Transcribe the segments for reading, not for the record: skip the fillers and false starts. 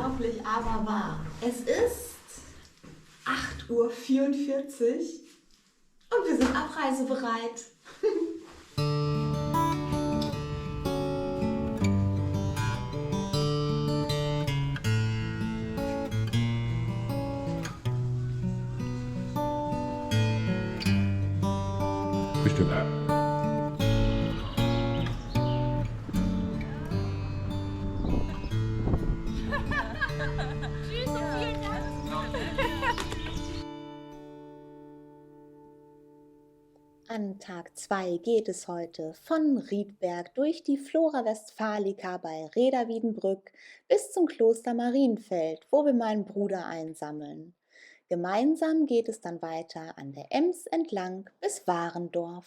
Unglaublich, aber wahr. Es ist 8:44 Uhr und wir sind abreisebereit. Bestimmt. Tschüss und vielen Dank. An Tag 2 geht es heute von Riedberg durch die Flora Westfalica bei Reda-Wiedenbrück bis zum Kloster Marienfeld, wo wir meinen Bruder einsammeln. Gemeinsam geht es dann weiter an der Ems entlang bis Warendorf.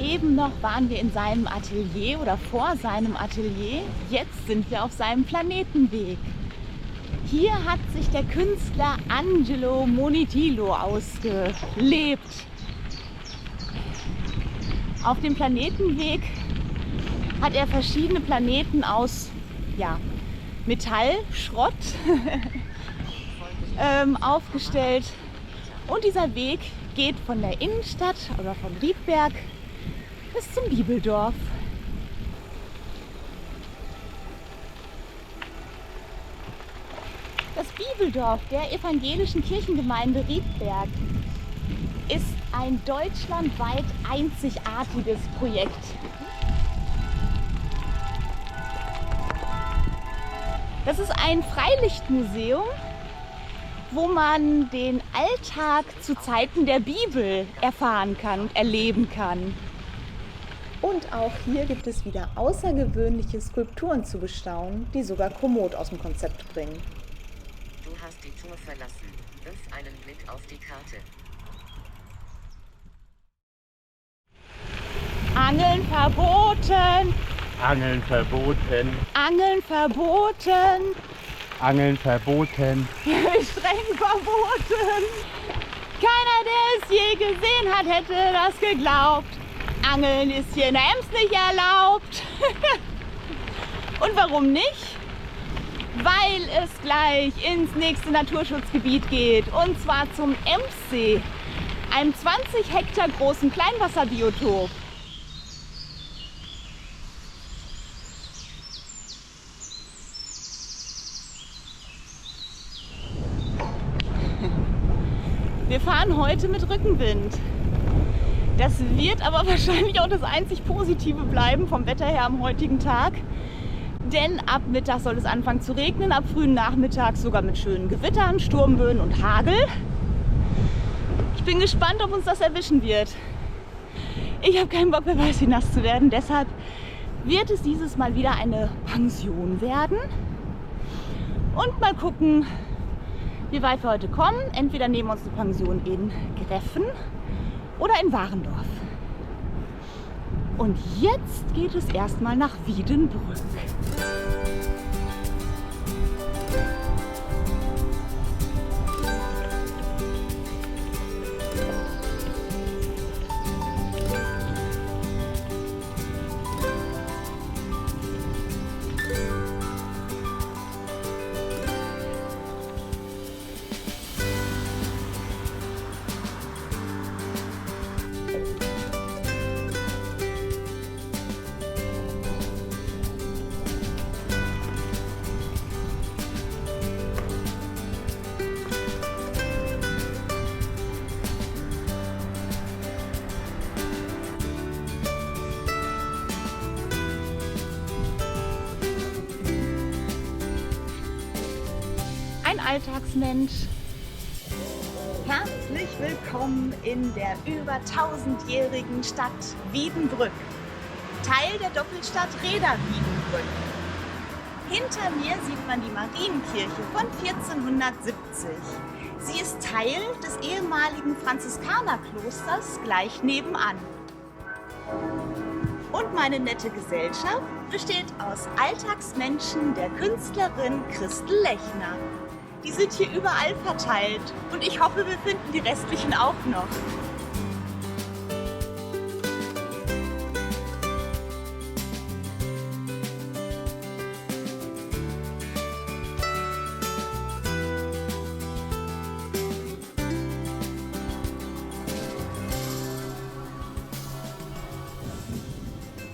Eben noch waren wir in seinem Atelier oder vor seinem Atelier. Jetzt sind wir auf seinem Planetenweg. Hier hat sich der Künstler Angelo Monitilo ausgelebt. Auf dem Planetenweg hat er verschiedene Planeten aus Metall, Schrott aufgestellt. Und dieser Weg geht von der Innenstadt oder von Riedberg bis zum Bibeldorf. Das Bibeldorf der evangelischen Kirchengemeinde Riedberg ist ein deutschlandweit einzigartiges Projekt. Das ist ein Freilichtmuseum, wo man den Alltag zu Zeiten der Bibel erfahren kann und erleben kann. Und auch hier gibt es wieder außergewöhnliche Skulpturen zu bestaunen, die sogar Komoot aus dem Konzept bringen. Du hast die Tour verlassen. Wirf einen Blick auf die Karte. Angeln verboten! Angeln verboten. Angeln verboten! Angeln verboten. Streng verboten! Keiner, der es je gesehen hat, hätte das geglaubt. Angeln ist hier in der Ems nicht erlaubt. Und warum nicht? Weil es gleich ins nächste Naturschutzgebiet geht. Und zwar zum Emssee, einem 20 Hektar großen Kleinwasserbiotop. Wir fahren heute mit Rückenwind. Das wird aber wahrscheinlich auch das einzig Positive bleiben vom Wetter her am heutigen Tag. Denn ab Mittag soll es anfangen zu regnen, ab frühen Nachmittag sogar mit schönen Gewittern, Sturmböen und Hagel. Ich bin gespannt, ob uns das erwischen wird. Ich habe keinen Bock, wer weiß, wie nass zu werden. Deshalb wird es dieses Mal wieder eine Pension werden. Und mal gucken, wie weit wir heute kommen. Entweder nehmen wir uns eine Pension in Greffen oder in Warendorf. Und jetzt geht es erstmal nach Wiedenbrück. Alltagsmensch. Herzlich willkommen in der über 1000-jährigen Stadt Wiedenbrück, Teil der Doppelstadt Reda-Wiedenbrück. Hinter mir sieht man die Marienkirche von 1470. Sie ist Teil des ehemaligen Franziskanerklosters gleich nebenan. Und meine nette Gesellschaft besteht aus Alltagsmenschen der Künstlerin Christel Lechner. Die sind hier überall verteilt und ich hoffe, wir finden die restlichen auch noch.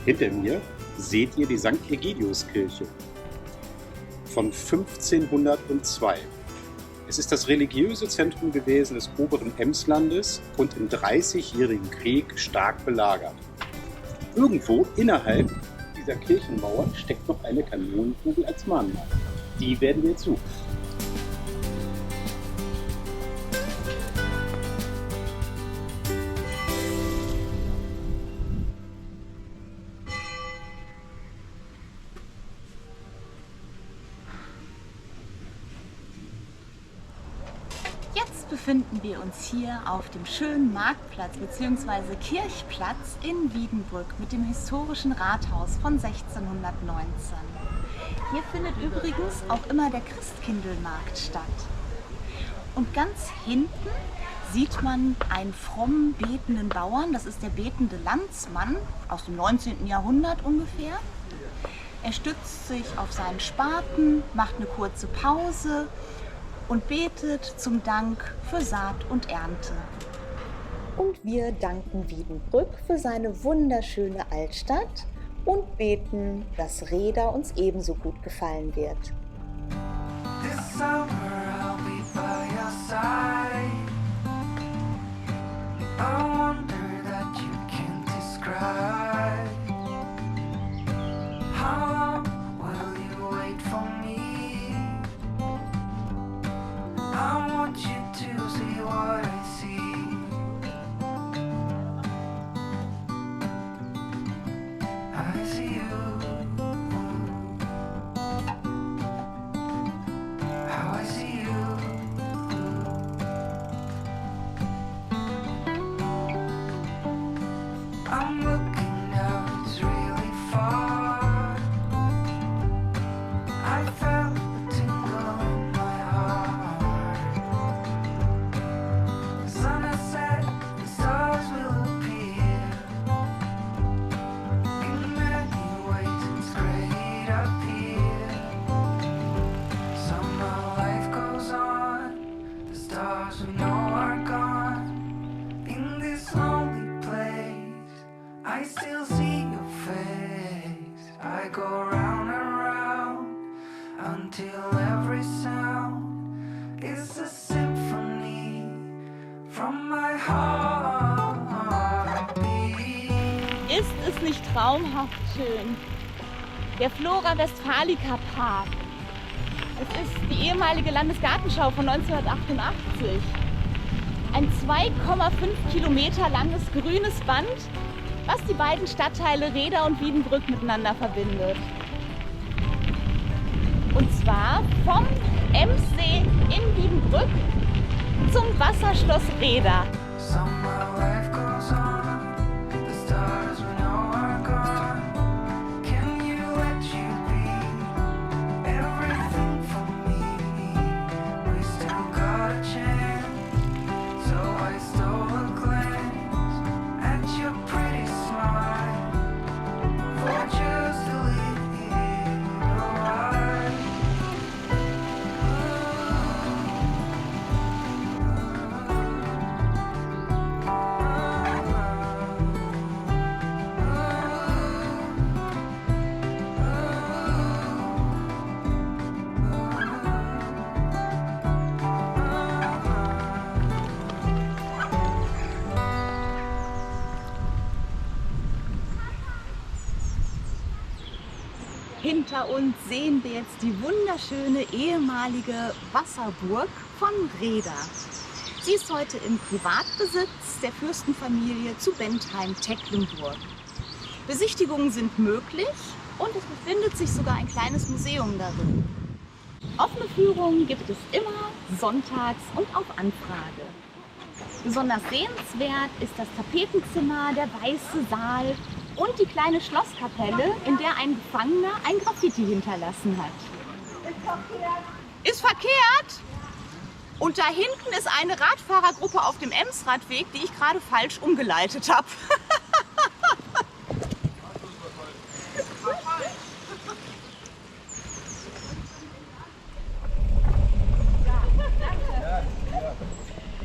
Hinter mir seht ihr die St. Egidiuskirche von 1502. Es ist das religiöse Zentrum gewesen des oberen Emslandes und im Dreißigjährigen Krieg stark belagert. Irgendwo innerhalb dieser Kirchenmauer steckt noch eine Kanonenkugel als Mahnmal. Die werden wir jetzt suchen. Jetzt befinden wir uns hier auf dem schönen Marktplatz bzw. Kirchplatz in Wiedenbrück mit dem historischen Rathaus von 1619. Hier findet übrigens auch immer der Christkindlmarkt statt. Und ganz hinten sieht man einen fromm betenden Bauern, das ist der betende Landsmann aus dem 19. Jahrhundert ungefähr. Er stützt sich auf seinen Spaten, macht eine kurze Pause und betet zum Dank für Saat und Ernte. Und wir danken Wiedenbrück für seine wunderschöne Altstadt und beten, dass Reda uns ebenso gut gefallen wird. This summer I'll be by your side. A wonder that you can't describe. How long will you wait for me? I want you to see what I see. I see you. How I see you. I'm looking now, it's really far. I felt a tingle in my heart. The sun has set, the stars will appear. In many ways it's great up here. Somehow life goes on, the stars we know are gone. In this lonely place, I still see your face. I go round and round until every sound is a symphony from my heartbeat. Ist es nicht traumhaft schön? Der Flora Westphalica Park. Es ist die ehemalige Landesgartenschau von 1988. Ein 2,5 Kilometer langes grünes Band, was die beiden Stadtteile Reda und Wiedenbrück miteinander verbindet. Und zwar vom Emssee in Wiedenbrück zum Wasserschloss Reda. Somehow life goes on, the stars we know are gone. Can you let you be everything for me? We still got a chance, so I stole a glance at your pretty smile for just a little while. Hinter uns sehen wir jetzt die wunderschöne ehemalige Wasserburg von Rheda. Sie ist heute im Privatbesitz der Fürstenfamilie zu Bentheim-Tecklenburg. Besichtigungen sind möglich und es befindet sich sogar ein kleines Museum darin. Offene Führungen gibt es immer sonntags und auf Anfrage. Besonders sehenswert ist das Tapetenzimmer, der Weiße Saal und die kleine Schlosskapelle, in der ein Gefangener ein Graffiti hinterlassen hat. Ist verkehrt? Und da hinten ist eine Radfahrergruppe auf dem Emsradweg, die ich gerade falsch umgeleitet habe.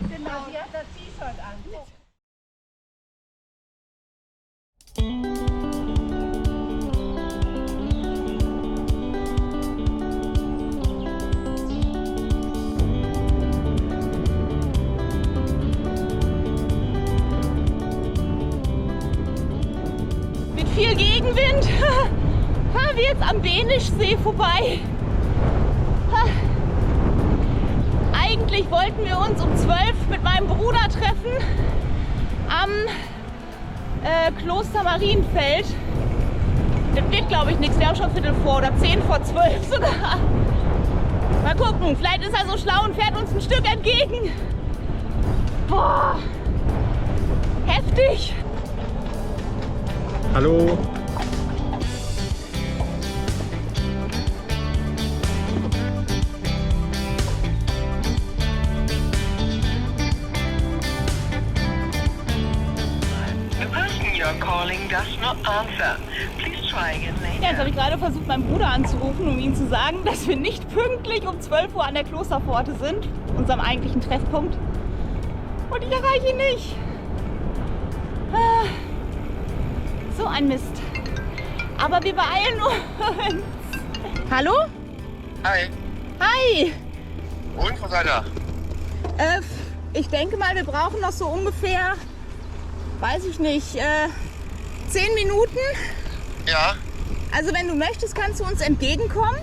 Genau, sie hat das T-Shirt an. Mit viel Gegenwind fahren wir jetzt am Benischsee vorbei. Eigentlich wollten wir uns um 12 mit meinem Bruder treffen am Kloster Marienfeld. Das wird, glaube ich, nichts. Wir haben schon Viertel vor oder 10 vor 12 sogar. Mal gucken, vielleicht ist er so schlau und fährt uns ein Stück entgegen. Boah, heftig. Hallo. Calling does not answer. Please try again later. Ja, jetzt habe ich gerade versucht, meinen Bruder anzurufen, um ihm zu sagen, dass wir nicht pünktlich um 12 Uhr an der Klosterpforte sind, unserem eigentlichen Treffpunkt. Und ich erreiche ihn nicht. So ein Mist. Aber wir beeilen uns. Hallo? Hi. Hi. Und, wo seid ihr? Ich denke mal, wir brauchen noch so ungefähr, weiß ich nicht, 10 Minuten. Ja. Also wenn du möchtest, kannst du uns entgegenkommen.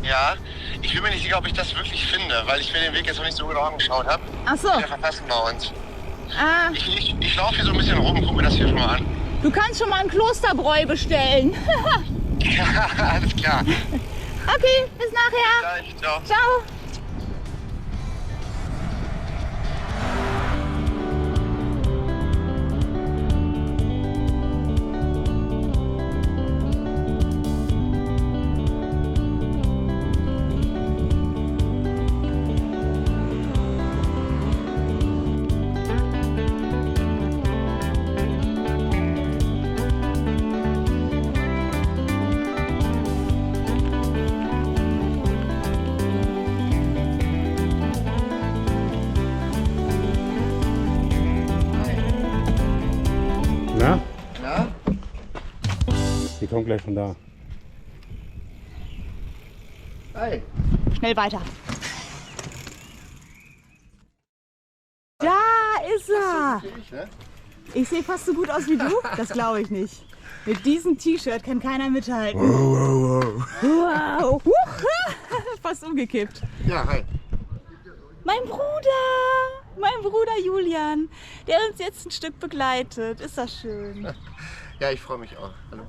Ja. Ich bin mir nicht sicher, ob ich das wirklich finde, weil ich mir den Weg jetzt noch nicht so genau angeschaut habe. Ach so. Wir verpassen wir uns. Ah, Ich laufe hier so ein bisschen rum, guck mir das hier schon mal an. du kannst schon mal ein Klosterbräu bestellen. Ja, alles klar. Okay, bis nachher. Gleich, ciao. Ciao. Na? Ja? Die kommt gleich von da. Hi. Schnell weiter. Da ist er. Ich sehe fast so gut aus wie du. Das glaube ich nicht. Mit diesem T-Shirt kann keiner mithalten. Wow. Fast umgekippt. Ja, hi. Mein Bruder Julian, der uns jetzt ein Stück begleitet. Ist das schön. Ja, ich freue mich auch. Hallo.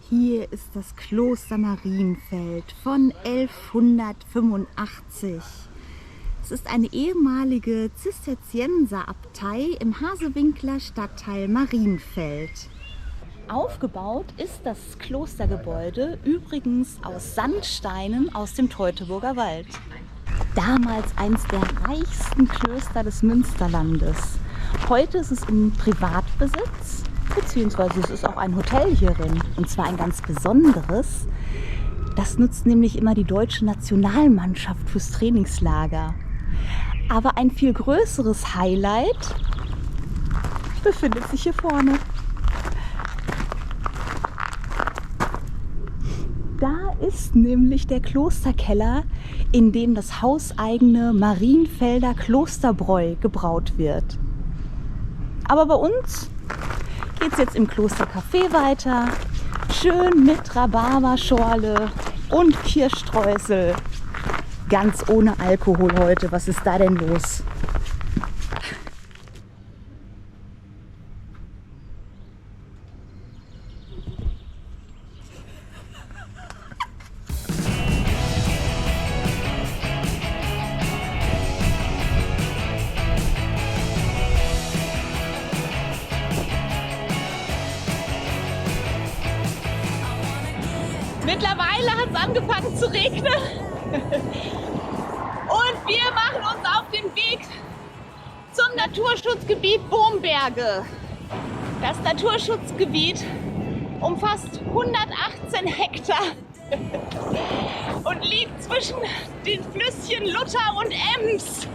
Hier ist das Kloster Marienfeld von 1185. Es ist eine ehemalige Zisterzienserabtei im Hasewinkler Stadtteil Marienfeld. Aufgebaut ist das Klostergebäude übrigens aus Sandsteinen aus dem Teutoburger Wald. Damals eins der reichsten Klöster des Münsterlandes. Heute ist es in Privatbesitz, beziehungsweise es ist auch ein Hotel hierin. Und zwar ein ganz besonderes. Das nutzt nämlich immer die deutsche Nationalmannschaft fürs Trainingslager. Aber ein viel größeres Highlight befindet sich hier vorne. Da ist nämlich der Klosterkeller, in dem das hauseigene Marienfelder Klosterbräu gebraut wird. Aber bei uns geht es jetzt im Klostercafé weiter. Schön mit Rhabarberschorle und Kirschstreusel. Ganz ohne Alkohol heute. Was ist da denn los? Mittlerweile hat es angefangen zu regnen und wir machen uns auf den Weg zum Naturschutzgebiet Bohmberge. Das Naturschutzgebiet umfasst 118 Hektar und liegt zwischen den Flüsschen Lutter und Ems.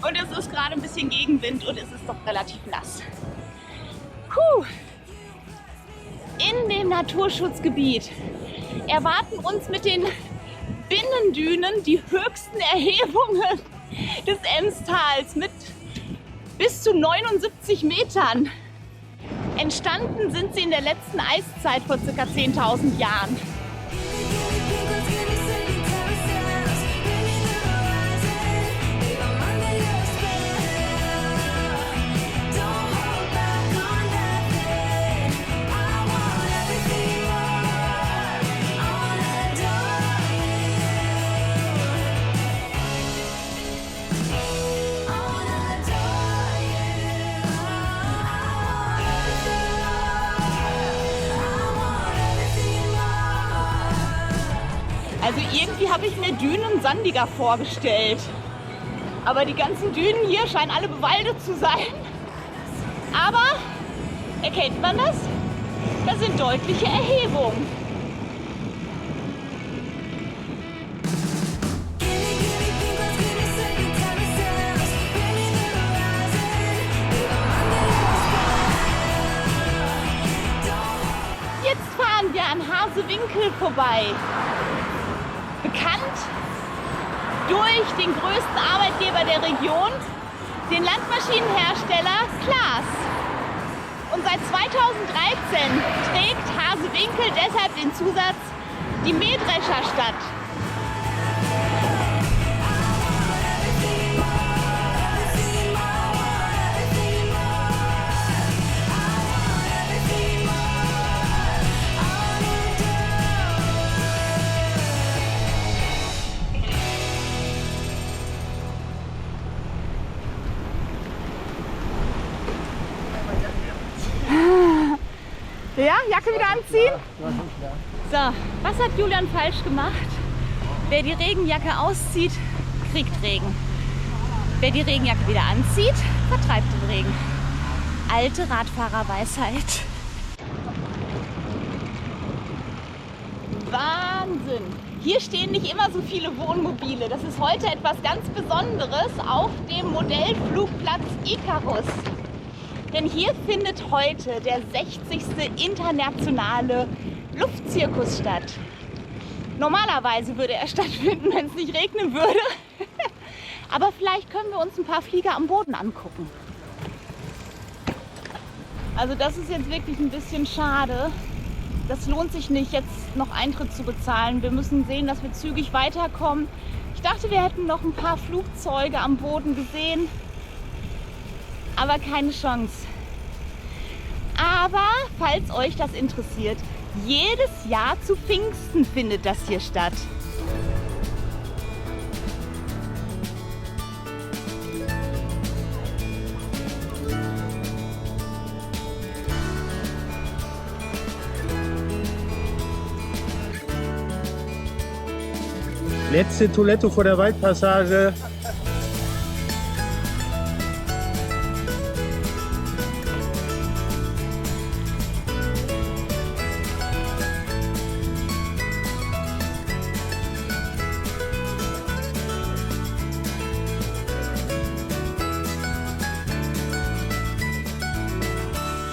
Und es ist gerade ein bisschen Gegenwind und es ist doch relativ nass. Puh. In dem Naturschutzgebiet erwarten uns mit den Binnendünen die höchsten Erhebungen des Emstals mit bis zu 79 Metern. Entstanden sind sie in der letzten Eiszeit vor ca. 10.000 Jahren. Also irgendwie habe ich mir Dünen sandiger vorgestellt. Aber die ganzen Dünen hier scheinen alle bewaldet zu sein. Aber erkennt man das? Das sind deutliche Erhebungen. Jetzt fahren wir an Hasewinkel vorbei. Bekannt durch den größten Arbeitgeber der Region, den Landmaschinenhersteller Claas. Und seit 2013 trägt Hasewinkel deshalb den Zusatz die Mähdrescherstadt. Ja, Jacke wieder anziehen? So, was hat Julian falsch gemacht? Wer die Regenjacke auszieht, kriegt Regen. Wer die Regenjacke wieder anzieht, vertreibt den Regen. Alte Radfahrerweisheit. Wahnsinn! Hier stehen nicht immer so viele Wohnmobile. Das ist heute etwas ganz Besonderes auf dem Modellflugplatz Icarus. Denn hier findet heute der 60. internationale Luftzirkus statt. Normalerweise würde er stattfinden, wenn es nicht regnen würde. Aber vielleicht können wir uns ein paar Flieger am Boden angucken. Also das ist jetzt wirklich ein bisschen schade. Das lohnt sich nicht, jetzt noch Eintritt zu bezahlen. Wir müssen sehen, dass wir zügig weiterkommen. Ich dachte, wir hätten noch ein paar Flugzeuge am Boden gesehen. Aber keine Chance. Aber falls euch das interessiert, jedes Jahr zu Pfingsten findet das hier statt. Letzte Toilette vor der Waldpassage.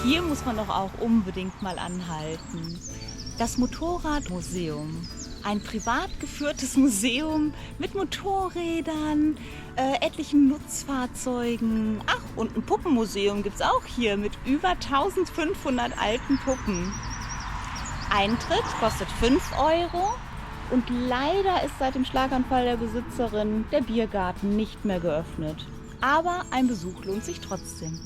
Hier muss man doch auch unbedingt mal anhalten. Das Motorradmuseum. ein privat geführtes Museum mit Motorrädern, etlichen Nutzfahrzeugen. Ach, und ein Puppenmuseum gibt es auch hier mit über 1500 alten Puppen. Eintritt kostet 5 € und leider ist seit dem Schlaganfall der Besitzerin der Biergarten nicht mehr geöffnet. Aber ein Besuch lohnt sich trotzdem.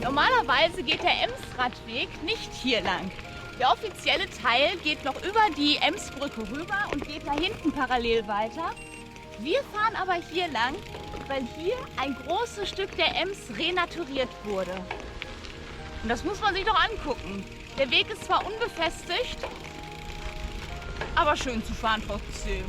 Normalerweise geht der Emsradweg nicht hier lang. Der offizielle Teil geht noch über die Emsbrücke rüber und geht da hinten parallel weiter. Wir fahren aber hier lang, weil hier ein großes Stück der Ems renaturiert wurde. Und das muss man sich doch angucken. Der Weg ist zwar unbefestigt, aber schön zu fahren trotzdem.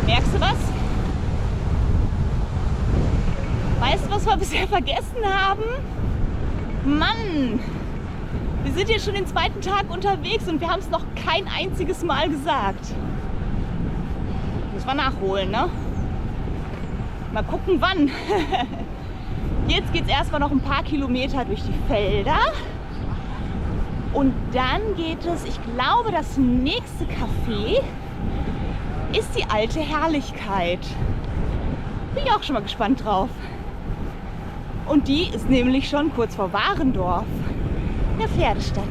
Merkst du was? Weißt du, was wir bisher vergessen haben? Mann! Wir sind hier schon den 2. Tag unterwegs und wir haben es noch kein einziges Mal gesagt. Müssen wir nachholen, ne? Mal gucken, wann. Jetzt geht es erstmal noch ein paar Kilometer durch die Felder. Und dann geht es, ich glaube, das nächste Café ist die alte Herrlichkeit. Bin ich auch schon mal gespannt drauf. Und die ist nämlich schon kurz vor Warendorf, der Pferdestadt.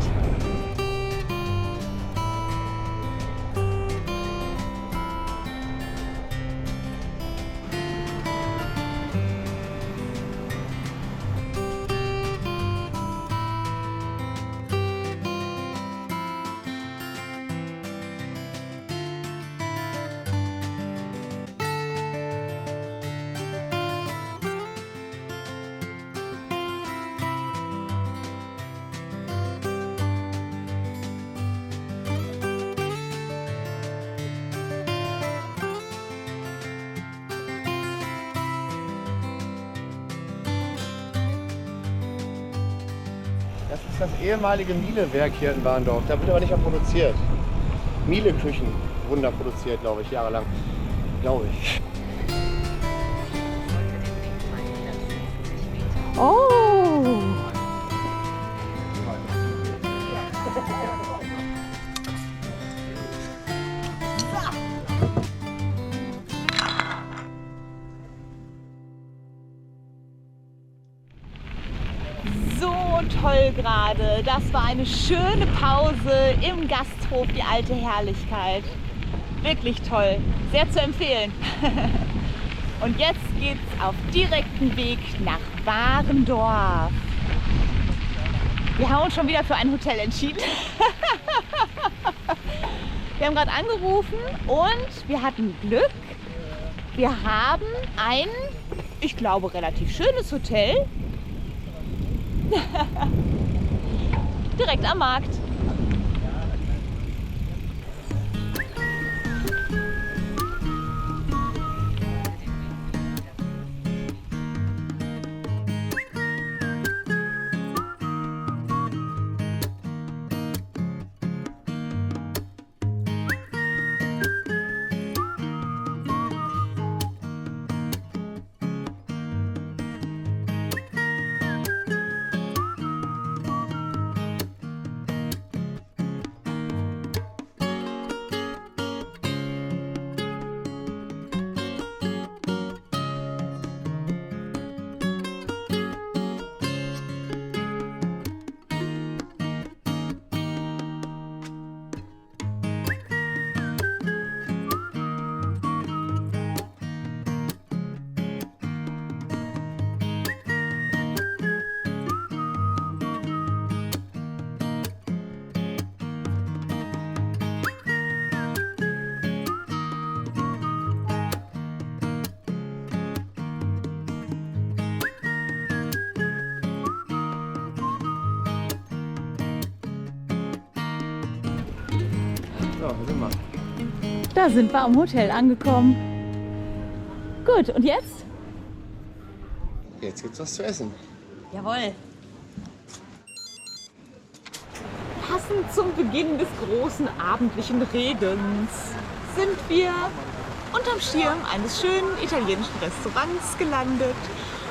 Das ist das ehemalige Miele-Werk hier in Warendorf. Da wird aber nicht mehr produziert. Miele-Küchen wurden da produziert, glaube ich, jahrelang. Glaube ich. Oh! So toll gerade. Das war eine schöne Pause im Gasthof Die Alte Herrlichkeit. Wirklich toll. Sehr zu empfehlen. Und jetzt geht's auf direkten Weg nach Warendorf. Wir haben uns schon wieder für ein Hotel entschieden. Wir haben gerade angerufen und wir hatten Glück. Wir haben ein, ich glaube, relativ schönes Hotel. Direkt am Markt. So, sind wir. Da sind wir am Hotel angekommen. Gut, und jetzt? Jetzt gibt's was zu essen. Jawohl. Passend zum Beginn des großen abendlichen Regens sind wir unterm Schirm eines schönen italienischen Restaurants gelandet.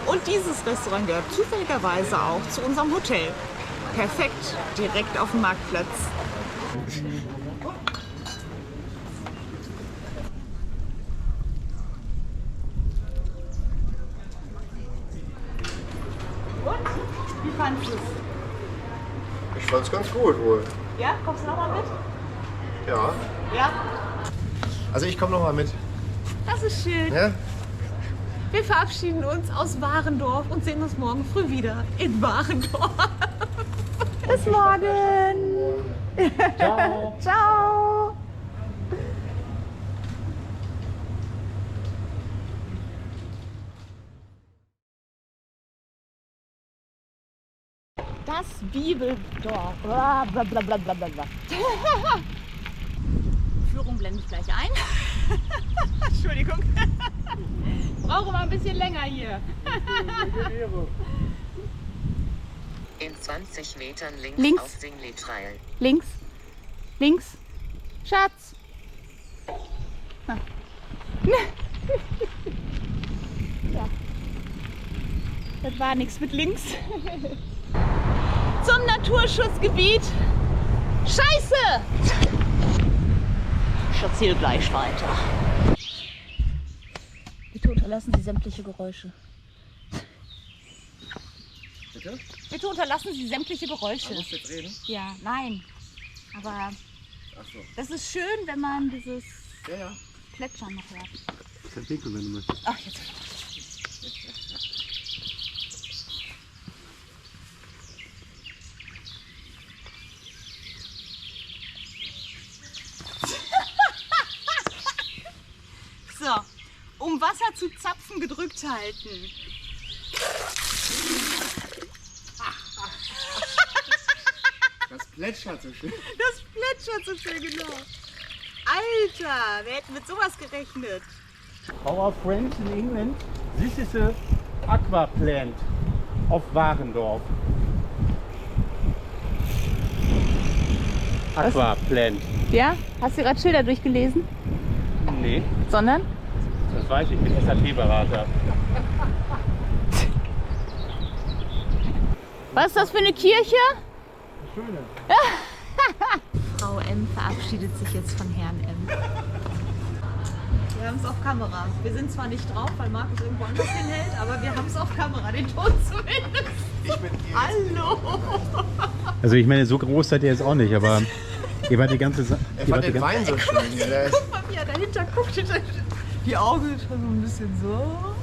Und dieses Restaurant gehört zufälligerweise auch zu unserem Hotel. Perfekt, direkt auf dem Marktplatz. Und? Wie fandest du es? Ich fand's ganz gut wohl. Ja? Kommst du nochmal mit? Ja. Ja? Also ich komme noch mal mit. Das ist schön. Ja? Wir verabschieden uns aus Warendorf und sehen uns morgen früh wieder in Warendorf. Bis morgen. Ciao. Ciao. Das Bibeldorf. Blablabla. Führung blende ich gleich ein. Entschuldigung. Brauche mal ein bisschen länger hier. In 20 Metern Links. auf Dingley Trail. Links. Links. Schatz. Ah. Ja. Das war nichts mit links. Zum Naturschutzgebiet. Scheiße! Ich erzähle gleich weiter. Bitte unterlassen Sie sämtliche Geräusche. Bitte? Bitte unterlassen Sie sämtliche Geräusche. Musst du jetzt reden? Ja, nein. Aber Ach so. das ist schön, wenn man dieses Ja, ja. Plätschern noch hört. Das ist ein Pinkel, wenn du möchtest. Ach, jetzt. So, um Wasser zu zapfen gedrückt halten. Das plätschert so schön. Das plätschert so schön, genau. Alter, wer hätte mit sowas gerechnet? Our friends in England, this is a aqua plant of Warendorf. Aqua plant. Ja? Hast du gerade Schilder durchgelesen? Nee, Sondern? das weiß ich, ich bin SAP-Berater. Was ist das für eine Kirche? Schöne. Frau M verabschiedet sich jetzt von Herrn M. Wir haben es auf Kamera. Wir sind zwar nicht drauf, weil Markus irgendwo anders hinhält, aber wir haben es auf Kamera, den Ton zumindest. Hallo! Also ich meine, so groß seid ihr jetzt auch nicht, aber ihr wart die ganze Zeit... Ich fand den Wein so schön. Guck mal, wie er dahinter guckt. Die Augen schon so ein bisschen so.